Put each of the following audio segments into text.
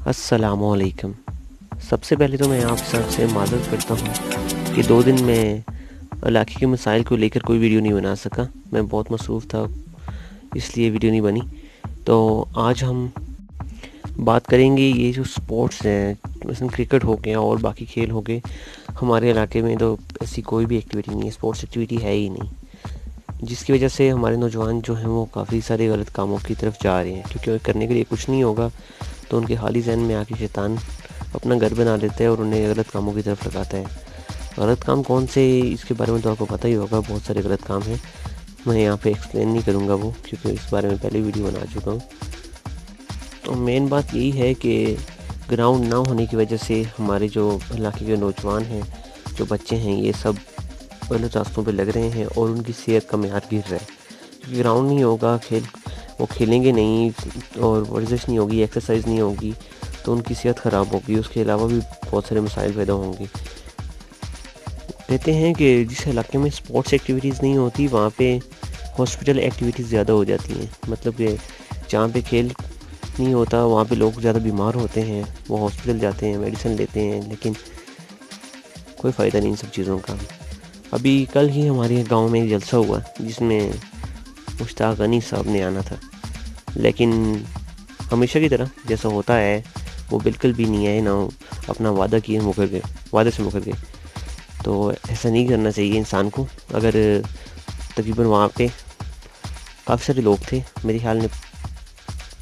السلام علیکم۔ سب سے پہلے تو میں آپ سب سے معذرت کرتا ہوں کہ 2 دن میں علاقے کے مسائل کو لے کر کوئی ویڈیو نہیں بنا سکا۔ میں بہت مصروف تھا، اس لیے ویڈیو نہیں بنی۔ تو آج ہم بات کریں گے یہ جو سپورٹس ہیں، مثلا کرکٹ ہو گیا اور باقی کھیل ہو گئے۔ ہمارے علاقے میں تو ایسی کوئی بھی ایکٹیویٹی نہیں ہے، سپورٹس ایکٹیویٹی ہے ہی نہیں، جس کی وجہ سے ہمارے نوجوان جو ہیں وہ کافی سارے غلط کاموں کی طرف جا رہے ہیں، کیونکہ کرنے کے لیے کچھ نہیں ہوگا تو ان کے حالی ذہن میں آ کے شیطان اپنا گھر بنا دیتا ہے اور انہیں غلط کاموں کی طرف لگاتا ہے۔ غلط کام کون سے، اس کے بارے میں تو آپ کو پتہ ہی ہوگا، بہت سارے غلط کام ہیں۔ میں یہاں پہ ایکسپلین نہیں کروں گا وہ، کیونکہ اس بارے میں پہلے ویڈیو بنا چکا ہوں۔ تو مین بات یہی ہے کہ گراؤنڈ نہ ہونے کی وجہ سے ہمارے جو علاقے کے نوجوان ہیں، جو بچے ہیں، یہ سب غلط راستوں پہ لگ رہے ہیں اور ان کی صحت کا معیار گر رہا ہے، کیونکہ گراؤنڈ نہیں ہوگا، وہ کھیلیں گے نہیں اور ورزش نہیں ہوگی، ایکسرسائز نہیں ہوگی تو ان کی صحت خراب ہوگی۔ اس کے علاوہ بھی بہت سارے مسائل پیدا ہوں گے۔ کہتے ہیں کہ جس علاقے میں سپورٹس ایکٹیویٹیز نہیں ہوتی وہاں پہ ہاسپٹل ایکٹیویٹیز زیادہ ہو جاتی ہیں، مطلب کہ جہاں پہ کھیل نہیں ہوتا وہاں پہ لوگ زیادہ بیمار ہوتے ہیں، وہ ہاسپٹل جاتے ہیں، میڈیسن لیتے ہیں، لیکن کوئی فائدہ نہیں ان سب چیزوں کا۔ ابھی کل ہی ہمارے گاؤں میں ایک جلسہ ہوا جس میں مشتاق غنی صاحب نے آنا تھا، لیکن ہمیشہ کی طرح جیسا ہوتا ہے وہ بالکل بھی نہیں آئے، نہ اپنا وعدہ کیے وعدے سے مکر گئے۔ تو ایسا نہیں کرنا چاہیے انسان کو۔ اگر تقریباً وہاں پہ کافی سارے لوگ تھے، میرے خیال میں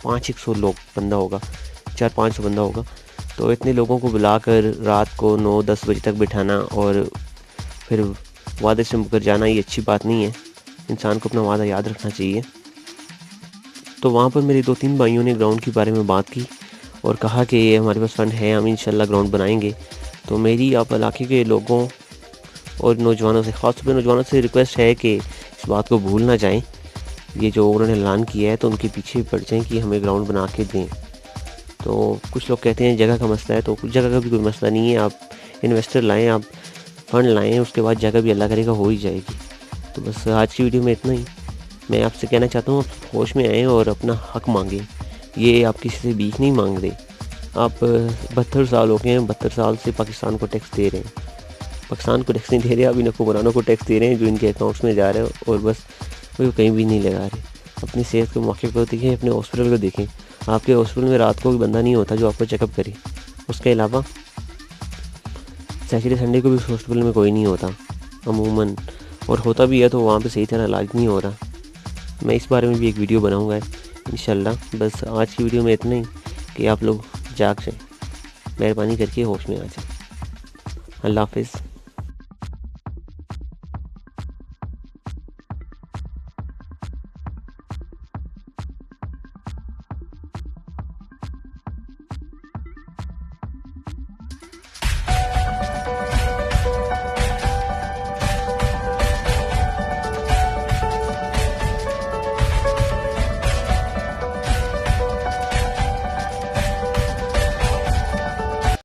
500 بندہ ہوگا، 400-500 بندہ ہوگا، تو اتنے لوگوں کو بلا کر رات کو 9-10 بجے تک بٹھانا اور پھر وعدے سے مکر جانا، یہ اچھی بات نہیں ہے۔ انسان کو اپنا وعدہ یاد رکھنا چاہیے۔ تو وہاں پر میرے 2-3 بھائیوں نے گراؤنڈ کے بارے میں بات کی اور کہا کہ یہ ہمارے پاس فنڈ ہے، ہم انشاءاللہ گراؤنڈ بنائیں گے۔ تو میری آپ علاقے کے لوگوں اور نوجوانوں سے، خاص طور پہ نوجوانوں سے ریکویسٹ ہے کہ اس بات کو بھول نہ جائیں۔ یہ جو انہوں نے اعلان کیا ہے تو ان کے پیچھے پڑ جائیں کہ ہمیں گراؤنڈ بنا کے دیں۔ تو کچھ لوگ کہتے ہیں جگہ کا مسئلہ ہے، تو کچھ جگہ کا بھی کوئی مسئلہ نہیں ہے، آپ انویسٹر لائیں، آپ فنڈ لائیں، اس کے بعد جگہ بھی اللہ کرے گا ہو ہی جائے گی۔ تو بس آج کی ویڈیو میں اتنا ہی۔ میں آپ سے کہنا چاہتا ہوں آپ ہوش میں آئیں اور اپنا حق مانگیں۔ یہ آپ کسی سے بھیک نہیں مانگ رہے، آپ 72 سال ہو گئے ہیں، 72 سال سے پاکستان کو ٹیکس دے رہے ہیں۔ پاکستان کو ٹیکس نہیں دے رہے، اب ان حکمرانوں کو ٹیکس دے رہے ہیں جو ان کے اکاؤنٹس میں جا رہے ہیں، اور بس وہ کہیں بھی نہیں لگا رہے۔ اپنی صحت کے موقع کو دیکھیں، اپنے ہاسپٹل کو دیکھیں۔ آپ کے ہاسپٹل میں رات کو کوئی بندہ نہیں ہوتا جو آپ کو چیک اپ کرے۔ اس کے علاوہ سیٹرڈے سنڈے کو بھی اس ہاسپٹل میں کوئی نہیں ہوتا عموماً، اور ہوتا بھی ہے تو وہاں پہ صحیح طرح علاج نہیں ہو رہا۔ میں اس بارے میں بھی ایک ویڈیو بناؤں گا انشاءاللہ۔ بس آج کی ویڈیو میں اتنا ہی کہ آپ لوگ جاگ جائیں، مہربانی کر کے ہوش میں آ جائیں۔ اللہ حافظ۔